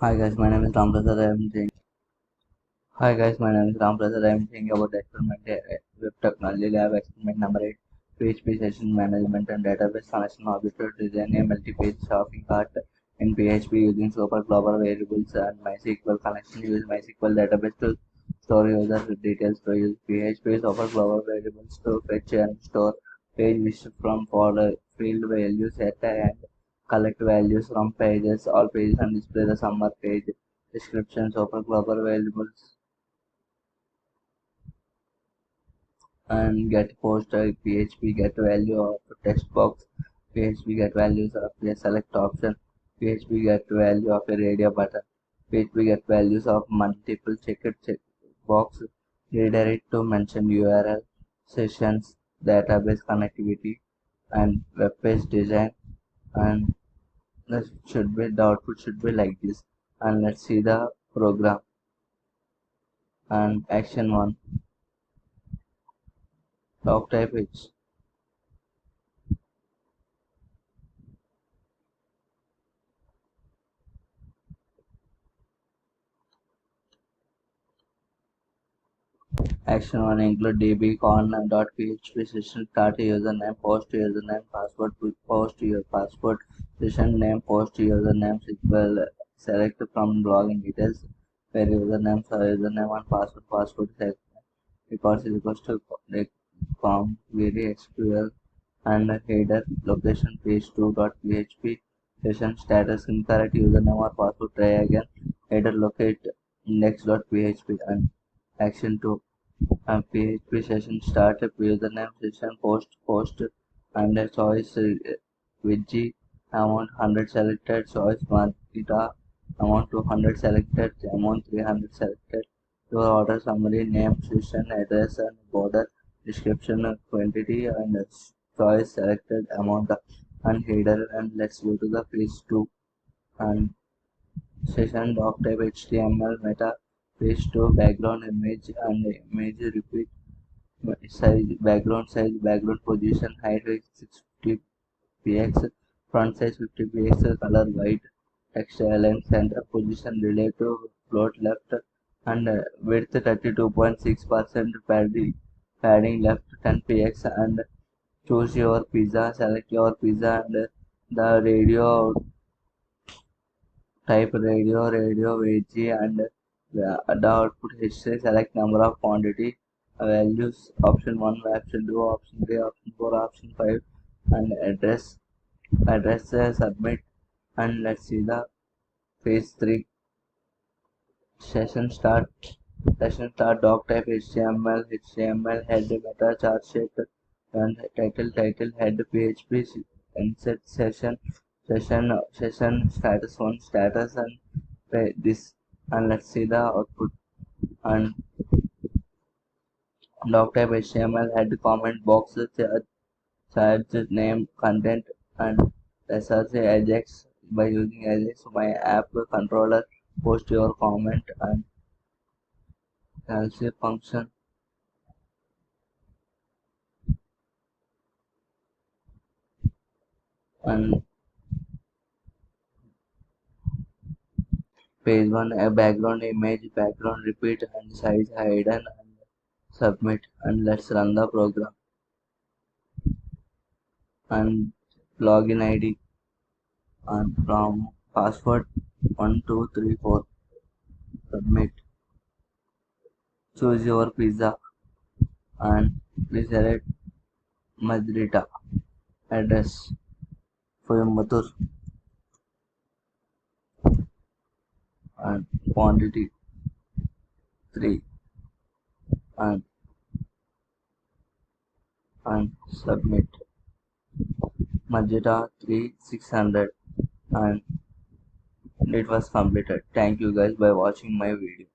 Hi guys, my name is Ram Prasad. Hi guys, my name is Ram Prasad. I am thinking about the experiment with technology lab experiment number 8. PHP session management and database connection object to design a multi-page shopping cart in PHP using super global variables and MySQL connection. Use MySQL database to store user details to use PHP super global variables to fetch and store page list from folder field values set and collect values from pages, all pages and display the summer page descriptions of a global variables and get post a PHP get value of text box, PHP get values of a select option, PHP get value of a radio button, PHP get values of multiple check box, redirect to mentioned URL, sessions, database connectivity, and web page design, and the output should be like this. And let's see the program. And action 1, doc type H. Action 1 include dbcon.php session start username, post username, password, post your password, session name, post username, SQL, select from login details, where username, and password, select records is equals to com, query, SQL, and header, location, page2.php, session status, incorrect username or password, try again, header, locate, index.php, and action 2. PHP session start a username session post and a choice widget amount 100 selected choice data amount 200 selected amount 300 selected your order summary name session address and border description quantity and choice selected amount and header. And let's go to the page 2 and session doc type HTML meta page 2 background image and image repeat size, background position, height 650 px, front size 50 px, color white, text align center position relative float left, and width 32.6%, padding left 10 px, and choose your pizza, select your pizza, and the radio type radio veg, and the output history, select number of quantity, values, option 1, option 2, option 3, option 4, option 5, and address submit. And let's see the phase 3 session start. Session start doc type HTML head meta chart shape and title head PHP insert session status 1 status and this. And let's see the output. And doc type HTML head comment box charge name content and SRC Ajax. By using Ajax my app controller post your comment and calculate function. And page 1 a background image background repeat and size hidden and submit. And let's run the program. And login ID and from password 1234, submit. Choose your pizza and please select Madrita address Coimbatore and quantity 3 and submit. Magenta 3600 and it was completed. Thank you guys by watching my video.